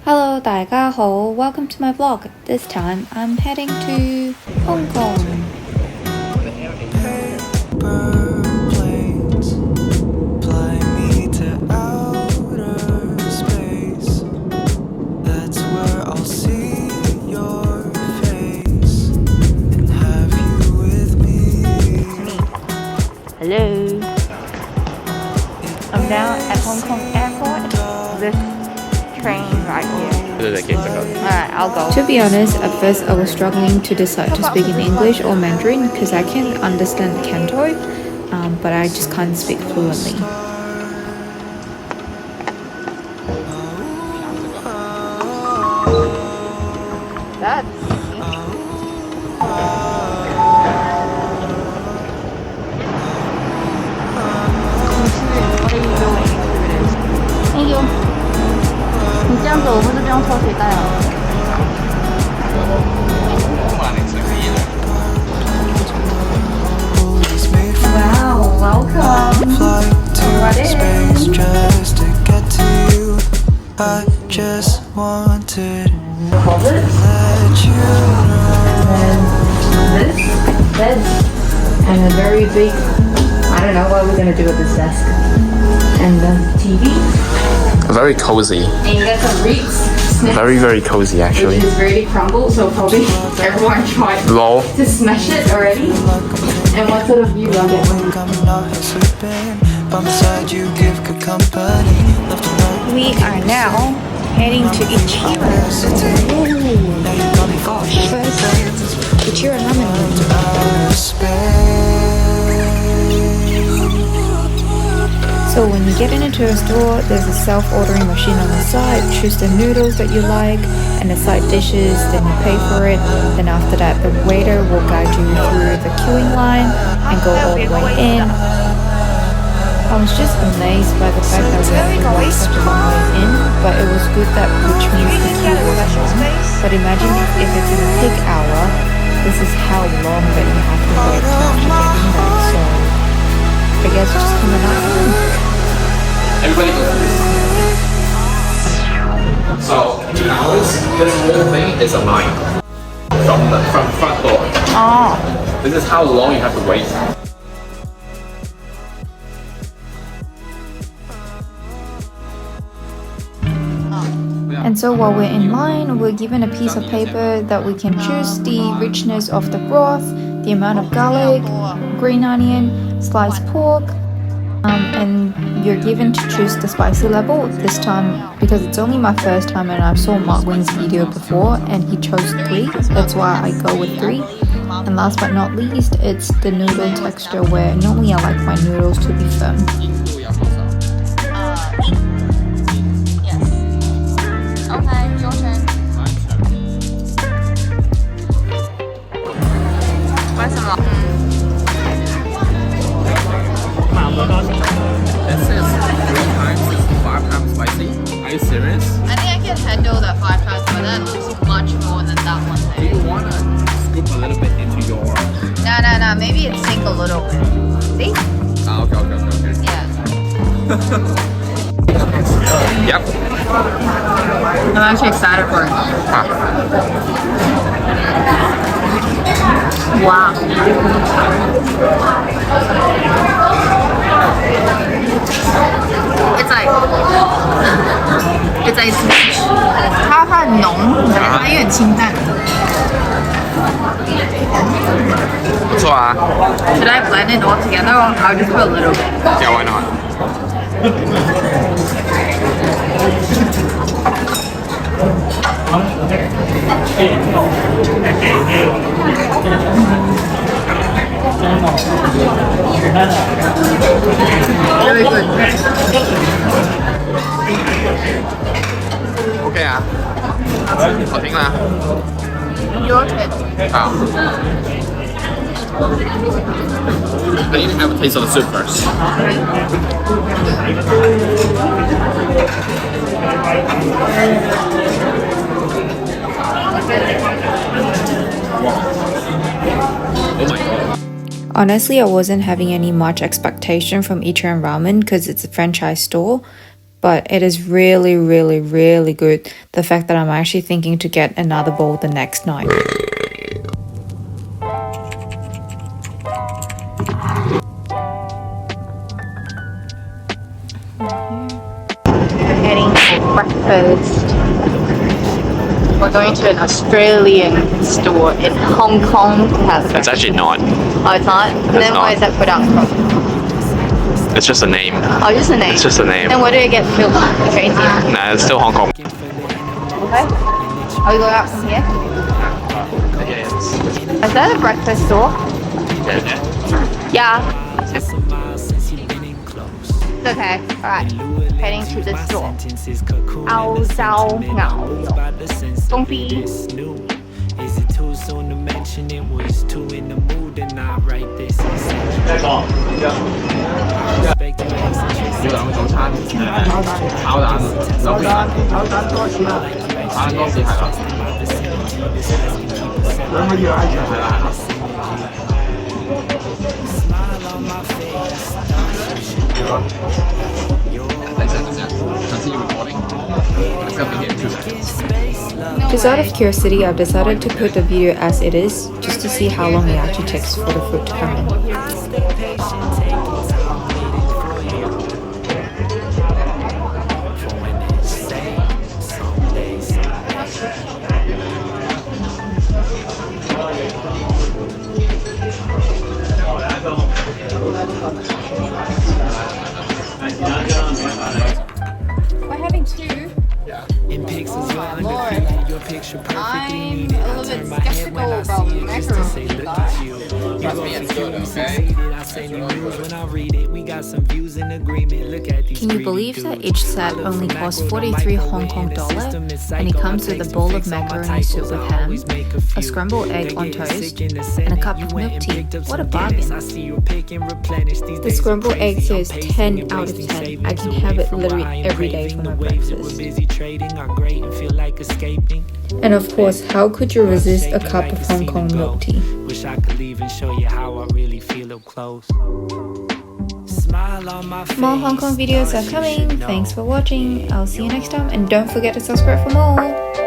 Hello, 大家好. Welcome to my vlog. This time I'm heading to Hong Kong. Hello. I'm now at Hong Kong Airport. This train right here. Alright, I'll go. To be honest, at first I was struggling to decide to speak in English or Mandarin because I can understand Canton, but I just can't speak fluently. That's Wow, welcome. I just wanted to let you know. This bed and a very big, I don't know what we're gonna do with this desk. And the TV. Very cozy. And you got some Reeds. Very cozy actually. Which is really crumbled, so probably everyone tried Lol. to smash it already. And what sort of view do I get when we are now heading to Ichiran. Oh my gosh, first Ichiran Ramen. So when you get into a store, there's a self-ordering machine on the side. Choose the noodles that you like and the side dishes, then you pay for it. Then after that, the waiter will guide you through the queuing line and go all the way in. I was just amazed by the fact that we had to walk such a long way in, but it was good that which means the queue was long. But imagine if it's in a peak hour, this is how long that you have to wait to actually get in there. So I guess just come and ask. Everybody goes through this. So, this whole thing is a line from front door. Oh. This is how long you have to wait. And so while we're in line, we're given a piece of paper that we can choose the richness of the broth, the amount of garlic, green onion, sliced pork, and you're given to choose the spicy level. This time, because it's only my first time and I saw Mark Wing's video before and he chose 3, that's why I go with 3. And last but not least, it's the noodle texture where normally I like my noodles to be firm. Okay, your turn. This is 3 times, this is 5 times spicy. Are you serious? I think I can handle that 5 times, but that looks much more than that one. Do you want to scoop a little bit into your... No, maybe it sink a little bit. See? Ah, okay. Yeah. Yep. I'm actually excited for it. Wow. It's like sweet. 它很浓，它有点清淡。不错啊。 Should I blend it all together or I'll just put a little bit? Yeah, why not? Really good. OK 啊，好听啦。 Your turn. I need to have a taste of the soup first. Oh my god. Honestly, I wasn't having any much expectation from Ichiran Ramen because it's a franchise store, but it is really, really, really good. The fact that I'm actually thinking to get another bowl the next night. Heading for breakfast. We're going to an Australian store in Hong Kong to have breakfast. It's actually not. Oh, it's not? Then not. where is that product from? It's just a name. Oh, just a name? It's just a name. Then where do you get milk? The train here? Nah, it's still Hong Kong. Okay. Are we going out from here? Is that a breakfast store? Yeah. It's okay. Alright. Heading to the store. 澳洲牛肉公司 Is it too soon to mention it was too in the mood and not write this? 呢兩個早餐，炒蛋就係啦，炒蛋多士係啦，兩個月係啦。Just out of curiosity, I've decided to put the video as it is, just to see how long it actually takes for the food to come in. We're having two. In pixels, you're Lord. undefeated. Your picture perfectly I'm needed. a I little turn bit my head when I skeptical see about it just to say, macaroni, look guys. at you. You Trust go me, it's for good, you, okay? succeeded. I say the news when I read it. We got some views in agreement. Look at these Can you greedy believe that dudes. each set only costs 43 Hong Kong dollar, and it comes with a bowl of macaroni soup with ham, a scrambled egg on toast, and a cup of milk tea? What a bargain. The scrambled egg here is 10 out of 10. I can have it literally every day for my breakfast. And of course, how could you resist a cup of Hong Kong milk tea? Wish I could leave and show you how I really feel up close. Smile on my face. More Hong Kong videos are coming. Thanks for watching. I'll see you next time, and don't forget to subscribe for more.